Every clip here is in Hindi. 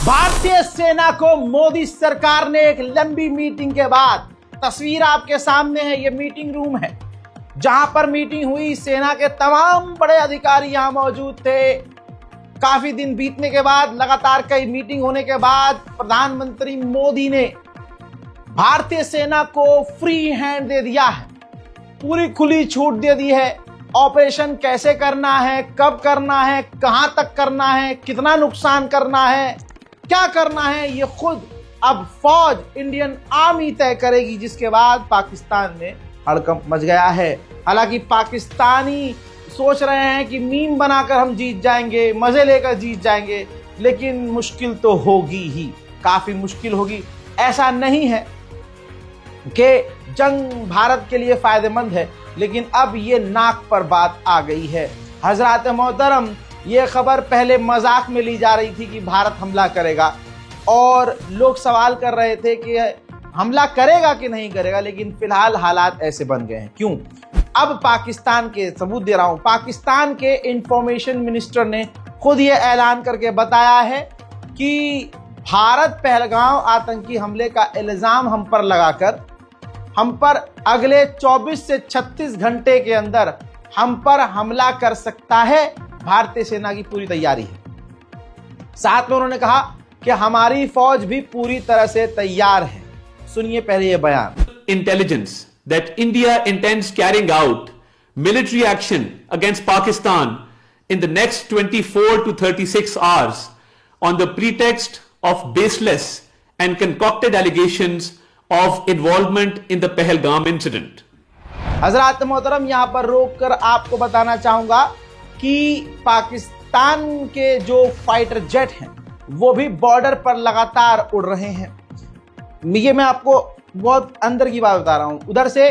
भारतीय सेना को मोदी सरकार ने एक लंबी मीटिंग के बाद, तस्वीर आपके सामने है, ये मीटिंग रूम है जहां पर मीटिंग हुई। सेना के तमाम बड़े अधिकारी यहां मौजूद थे। काफी दिन बीतने के बाद, लगातार कई मीटिंग होने के बाद प्रधानमंत्री मोदी ने भारतीय सेना को फ्री हैंड दे दिया है, पूरी खुली छूट दे दी है। ऑपरेशन कैसे करना है, कब करना है, कहां तक करना है, कितना नुकसान करना है, क्या करना है, ये खुद अब फौज, इंडियन आर्मी तय करेगी। जिसके बाद पाकिस्तान में हड़कंप मच गया है। हालांकि पाकिस्तानी सोच रहे हैं कि मीम बनाकर हम जीत जाएंगे, मजे लेकर जीत जाएंगे, लेकिन मुश्किल तो होगी ही, काफी मुश्किल होगी। ऐसा नहीं है कि जंग भारत के लिए फायदेमंद है, लेकिन अब ये नाक पर बात आ गई है। हजरात मोहतरम, ये खबर पहले मजाक में ली जा रही थी कि भारत हमला करेगा और लोग सवाल कर रहे थे कि हमला करेगा कि नहीं करेगा, लेकिन फिलहाल हालात ऐसे बन गए हैं। क्यों? अब पाकिस्तान के, सबूत दे रहा हूं, पाकिस्तान के इंफॉर्मेशन मिनिस्टर ने खुद ये ऐलान करके बताया है कि भारत पहलगाम आतंकी हमले का इल्जाम हम पर लगाकर हम पर अगले 24 से 36 घंटे के अंदर हम पर हमला कर सकता है। भारतीय सेना की पूरी तैयारी है। साथ में उन्होंने कहा कि हमारी फौज भी पूरी तरह से तैयार है। सुनिए पहले ये बयान। Intelligence that India intends carrying out military action against Pakistan in the next 24 to 36 hours on the pretext of baseless and concocted allegations of involvement in the Pahalgam incident. हजरात मोहतरम, यहां पर रोककर आपको बताना चाहूंगा कि पाकिस्तान के जो फाइटर जेट हैं वो भी बॉर्डर पर लगातार उड़ रहे हैं। ये मैं आपको बहुत अंदर की बात बता रहा हूं उधर से,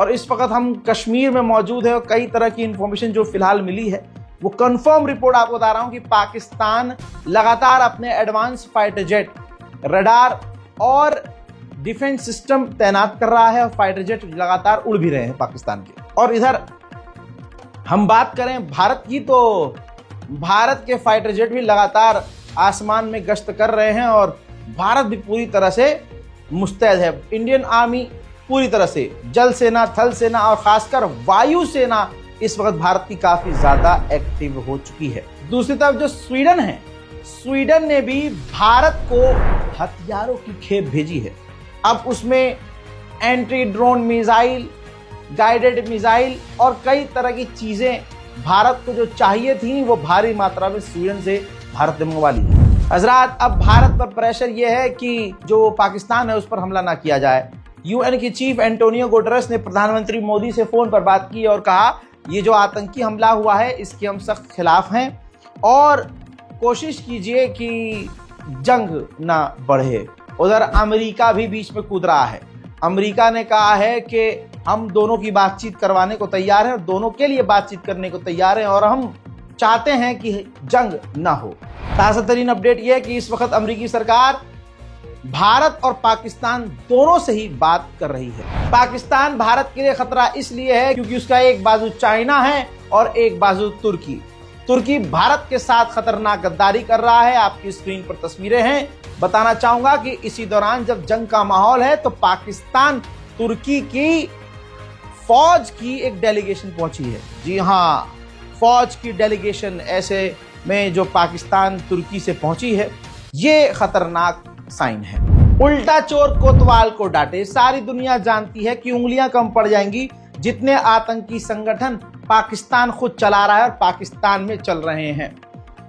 और इस वक्त हम कश्मीर में मौजूद है और कई तरह की इंफॉर्मेशन जो फिलहाल मिली है वो कंफर्म रिपोर्ट आपको बता रहा हूं कि पाकिस्तान लगातार अपने एडवांस फाइटर जेट, रडार और डिफेंस सिस्टम तैनात कर रहा है और फाइटर जेट लगातार उड़ भी रहे हैं पाकिस्तान के। और इधर हम बात करें भारत की, तो भारत के फाइटर जेट भी लगातार आसमान में गश्त कर रहे हैं और भारत भी पूरी तरह से मुस्तैद है। इंडियन आर्मी पूरी तरह से, जल सेना, थल सेना और खासकर वायु सेना इस वक्त भारत की काफी ज्यादा एक्टिव हो चुकी है। दूसरी तरफ जो स्वीडन है, स्वीडन ने भी भारत को हथियारों की खेप भेजी है। अब उसमें anti drone missile, guided missile और कई तरह की चीजें भारत को जो चाहिए थी वो भारी मात्रा में स्वीडन से भारत ने मंगवा ली है। हजरात, अब भारत पर प्रेशर यह है कि जो पाकिस्तान है उस पर हमला ना किया जाए। यूएन के चीफ एंटोनियो गुटेरेस ने प्रधानमंत्री मोदी से फोन पर बात की और कहा ये जो आतंकी हमला हुआ है इसके हम सख्त खिलाफ हैं और कोशिश कीजिए कि जंग ना बढ़े। उधर अमेरिका भी बीच में कूद रहा है। अमेरिका ने कहा है कि हम दोनों की बातचीत करवाने को तैयार हैं और दोनों के लिए बातचीत करने को तैयार हैं और हम चाहते हैं कि जंग ना हो। ताज़ा तरीन अपडेट यह है कि इस वक्त अमेरिकी सरकार भारत और पाकिस्तान दोनों से ही बात कर रही है। पाकिस्तान भारत के लिए खतरा इसलिए है क्योंकि उसका एक बाजू चाइना है और एक बाजू तुर्की। तुर्की भारत के साथ खतरनाक गद्दारी कर रहा है। आपकी स्क्रीन पर तस्वीरें हैं। बताना चाहूंगा कि इसी दौरान जब जंग का माहौल है तो पाकिस्तान तुर्की की फौज की एक डेलीगेशन पहुंची है। जी हां, फौज की डेलीगेशन ऐसे में जो पाकिस्तान तुर्की से पहुंची है, ये खतरनाक साइन है। उल्टा चोर कोतवाल को डांटे। सारी दुनिया जानती है कि उंगलियां कम पड़ जाएंगी जितने आतंकी संगठन पाकिस्तान खुद चला रहा है और पाकिस्तान में चल रहे हैं।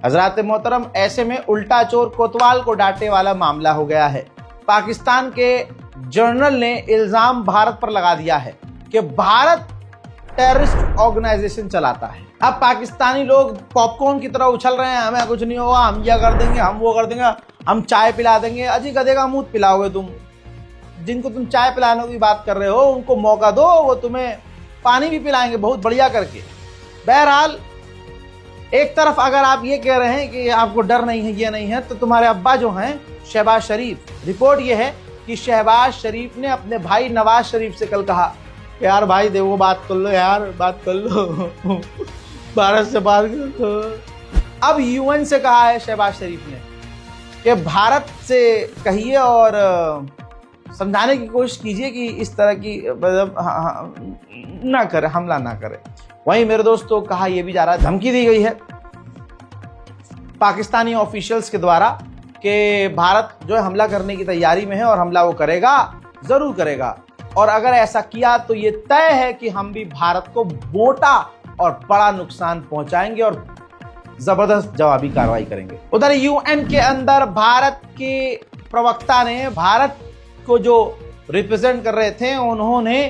हजरात मोहतरम, ऐसे में उल्टा चोर कोतवाल को डांटे वाला मामला हो गया है। पाकिस्तान के जर्नल ने इल्जाम भारत पर लगा दिया है कि भारत टेररिस्ट ऑर्गेनाइजेशन चलाता है। अब पाकिस्तानी लोग पॉपकॉर्न की तरह उछल रहे हैं, हमें कुछ नहीं होगा, हम यह कर देंगे, हम वो कर देंगे, हम चाय पिला देंगे। अजी गधे का मुंह पिलाओगे तुम। जिनको तुम चाय पिलाने की बात कर रहे हो उनको मौका दो, वो तुम्हें पानी भी पिलाएंगे बहुत बढ़िया करके। बहरहाल, एक तरफ अगर आप ये कह रहे हैं कि आपको डर नहीं है, ये नहीं है, तो तुम्हारे अब्बा जो हैं शहबाज शरीफ, रिपोर्ट ये है कि शहबाज शरीफ ने अपने भाई नवाज शरीफ से कल कहा कि यार भाई देखो, बात कर लो यार, बात कर लो, भारत से बात कर लो। अब यूएन से कहा है शहबाज शरीफ ने कि भारत से कहिए और समझाने की कोशिश कीजिए कि इस तरह की मतलब ना करे, हमला ना करे। वहीं मेरे दोस्तों कहा यह भी जा रहा है, धमकी दी गई है पाकिस्तानी ऑफिशियल्स के द्वारा कि भारत जो है हमला करने की तैयारी में है और हमला वो करेगा, जरूर करेगा, और अगर ऐसा किया तो ये तय है कि हम भी भारत को मोटा और बड़ा नुकसान पहुंचाएंगे और जबरदस्त जवाबी कार्रवाई करेंगे। उधर यूएन के अंदर भारत के प्रवक्ता ने, भारत को जो रिप्रेजेंट कर रहे थे, उन्होंने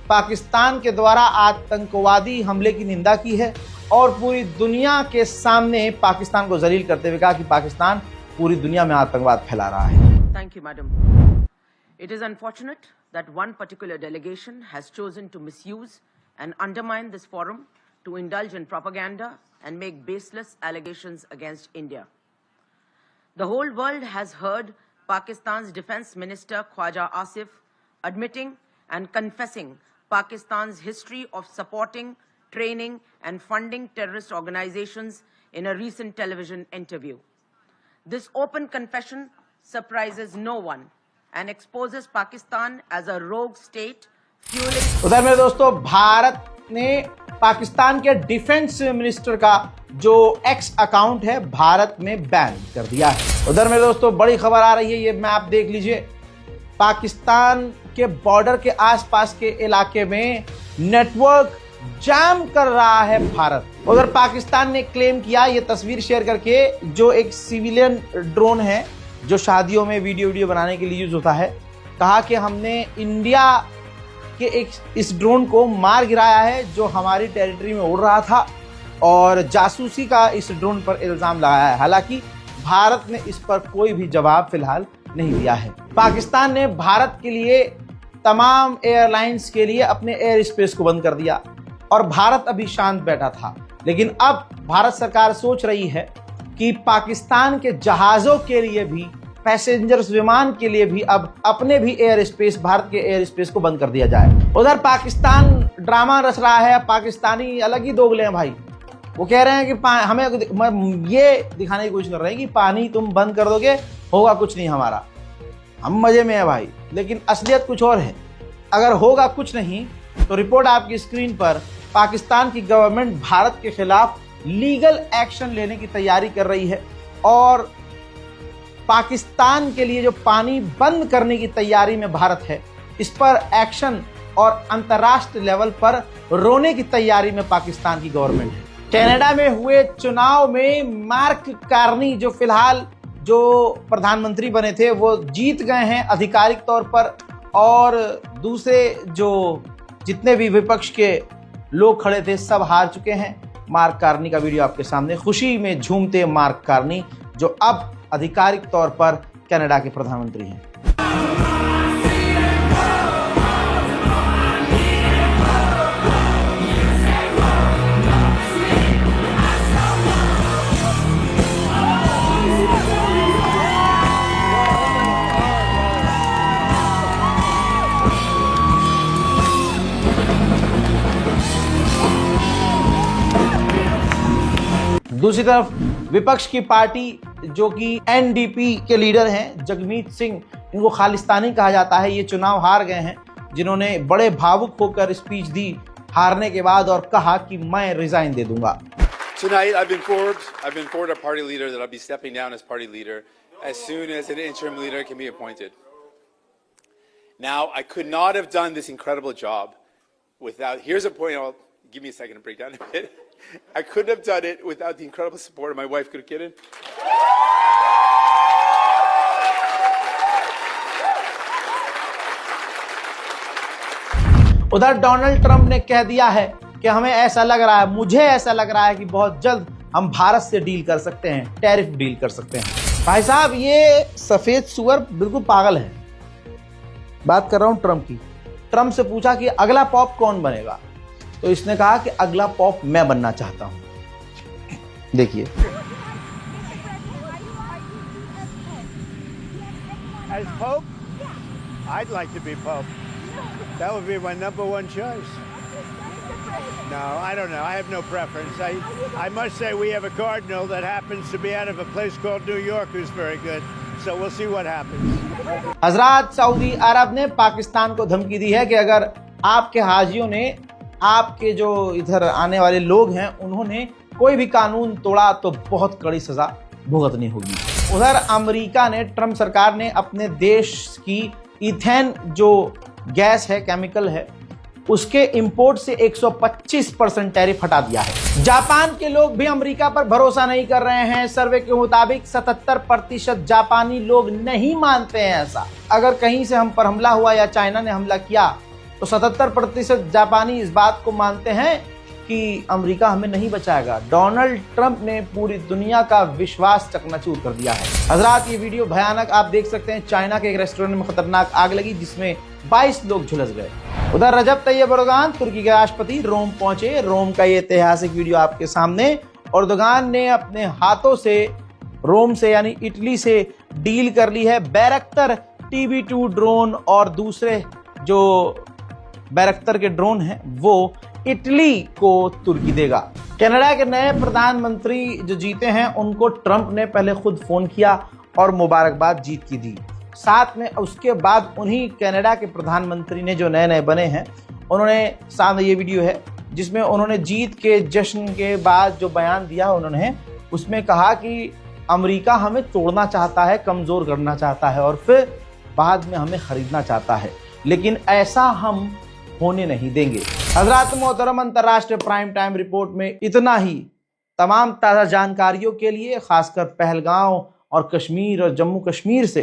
पाकिस्तान के द्वारा आतंकवादी हमले की निंदा की है और पूरी दुनिया के सामने पाकिस्तान को जलील करते हुए कहा कि पाकिस्तान पूरी दुनिया में आतंकवाद फैला रहा है। Thank you, madam. It is unfortunate that one particular delegation has chosen to misuse and undermine this forum to indulge in propaganda and make baseless allegations against India. The whole world has heard Pakistan's Defense Minister Khwaja Asif admitting and confessing Pakistan's history of supporting, training and funding terrorist organizations in a recent television interview. This open confession surprises no one and exposes Pakistan as a rogue state fueling. उधर मेरे दोस्तों भारत ने पाकिस्तान के डिफेंस मिनिस्टर का जो एक्स अकाउंट है भारत में बैन कर दिया है। उधर मेरे दोस्तों बड़ी खबर आ रही है, ये मैप देख लीजिए। पाकिस्तान के बॉर्डर के आसपास के इलाके में नेटवर्क जाम कर रहा है भारत। उधर पाकिस्तान ने क्लेम किया, ये तस्वीर शेयर करके, जो एक सिविलियन ड्रोन है जो शादियों में वीडियो बनाने के लिए यूज होता है, कहा कि हमने इंडिया के एक इस ड्रोन को मार गिराया है जो हमारी टेरिटरी में उड़ रहा था और जासूसी का इस ड्रोन पर इल्जाम लगाया है। हालांकि भारत ने इस पर कोई भी जवाब फिलहाल नहीं दिया है। पाकिस्तान ने भारत के लिए तमाम एयरलाइंस के लिए अपने एयर स्पेस को बंद कर दिया और भारत अभी शांत बैठा था, लेकिन अब भारत सरकार सोच रही है कि पाकिस्तान के जहाजों के लिए भी, पैसेंजर्स विमान के लिए भी अब अपने भी एयर स्पेस, भारत के एयर स्पेस को बंद कर दिया जाए। उधर पाकिस्तान ड्रामा रच रहा है, पाकिस्तानी अलग ही दोगले हैं भाई। वो कह रहे हैं कि हमें ये दिखाने की कोशिश कर रहे हैं कि पानी तुम बंद कर दोगे होगा कुछ नहीं हमारा, हम मजे में है भाई, लेकिन असलियत कुछ और है। अगर होगा कुछ नहीं तो रिपोर्ट आपकी स्क्रीन पर, पाकिस्तान की गवर्नमेंट भारत के खिलाफ लीगल एक्शन लेने की तैयारी कर रही है और पाकिस्तान के लिए जो पानी बंद करने की तैयारी में भारत है, इस पर एक्शन और अंतर्राष्ट्रीय लेवल पर रोने की तैयारी में पाकिस्तान की गवर्नमेंट है। कनाडा में हुए चुनाव में मार्क कार्नी जो फिलहाल जो प्रधानमंत्री बने थे वो जीत गए हैं आधिकारिक तौर पर, और दूसरे जो जितने भी विपक्ष के लोग खड़े थे सब हार चुके हैं। मार्क कार्नी का वीडियो आपके सामने, खुशी में झूमते मार्क कार्नी जो अब आधिकारिक तौर पर कनाडा के प्रधानमंत्री हैं। दूसरी तरफ विपक्ष की पार्टी जो कि एनडीपी के लीडर हैं जगमीत सिंह, इनको खालिस्तानी कहा जाता है, ये चुनाव हार गए हैं, जिन्होंने बड़े भावुक होकर स्पीच दी हारने के बाद और कहा कि मैं रिजाइन दे दूंगा। Tonight I've been informed our party leader that I'll be stepping down as party leader as soon as an interim leader can be appointed. Now, I could not have done this incredible job without, here's a point, give me a second to break down a bit. I couldn't have done it without the incredible support of my wife, Gurkiran. उधर डोनाल्ड ट्रंप ने कह दिया है कि हमें ऐसा लग रहा है, मुझे ऐसा लग रहा है कि बहुत जल्द हम भारत से डील कर सकते हैं, टैरिफ डील कर सकते हैं। भाई साहब, ये सफेद सुअर बिल्कुल पागल है। बात कर रहा हूं ट्रंप की। ट्रंप से पूछा कि अगला पॉप कौन बनेगा, तो इसने कहा कि अगला पॉप मैं बनना चाहता हूं। देखिए, As Pope, I'd like to be Pope. That would be my number one choice. No, I don't know. I have no preference. I must say we have a cardinal that happens to be out of a place called New York who's very good. so we'll see what happens. हजरात, सऊदी अरब ने पाकिस्तान को धमकी दी है कि अगर आपके हाजियों ने, आपके जो इधर आने वाले लोग हैं, उन्होंने कोई भी कानून तोड़ा तो बहुत कड़ी सजा भुगतनी होगी। उधर अमेरिका ने, ट्रंप सरकार ने अपने देश की इथेन जो गैस है, केमिकल है, उसके इंपोर्ट से 125% टैरिफ हटा दिया है। जापान के लोग भी अमेरिका पर भरोसा नहीं कर रहे हैं। सर्वे के मुताबिक 77% जापानी लोग नहीं मानते हैं ऐसा। अगर कहीं से हम पर हमला हुआ या चाइना ने हमला किया तो 77% जापानी इस बात को मानते हैं कि अमेरिका हमें नहीं बचाएगा। डोनाल्ड ट्रंप ने पूरी दुनिया का विश्वास चकनाचूर कर दिया है। हजरात, ये वीडियो भयानक आप देख सकते हैं। चाइना के एक रेस्टोरेंट में खतरनाक आग लगी जिसमें 22 लोग झुलस गए। उधर रजब तैयब एर्दोगान, तुर्की के राष्ट्रपति, रोम पहुंचे। रोम का ये ऐतिहासिक वीडियो आपके सामने। एर्दोगान ने अपने हाथों से रोम से यानी इटली से डील कर ली है। बैरक्टर TB2 ड्रोन और दूसरे जो बैरक्टर के ड्रोन हैं वो इटली को तुर्की देगा। कनाडा के नए प्रधानमंत्री जो जीते हैं उनको ट्रंप ने पहले खुद फोन किया और मुबारकबाद जीत की दी। साथ में उसके बाद उन्हीं कनाडा के प्रधानमंत्री ने, जो नए नए बने हैं, उन्होंने, सामने ये वीडियो है जिसमें उन्होंने जीत के जश्न के बाद जो बयान दिया उन्होंने, उसमें कहा कि अमेरिका हमें तोड़ना चाहता है, कमज़ोर करना चाहता है और फिर बाद में हमें खरीदना चाहता है, लेकिन ऐसा हम होने नहीं देंगे। हजरात मोहतरम, अंतर्राष्ट्रीय प्राइम टाइम रिपोर्ट में इतना ही। तमाम ताज़ा जानकारियों के लिए, खासकर पहलगांव और कश्मीर और जम्मू कश्मीर से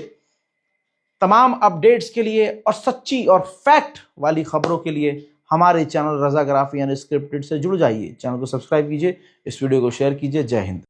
तमाम अपडेट्स के लिए और सच्ची और फैक्ट वाली खबरों के लिए हमारे चैनल रज़ाग्राफी अनस्क्रिप्टेड से जुड़ जाइए। चैनल को सब्सक्राइब कीजिए, इस वीडियो को शेयर कीजिए। जय हिंद।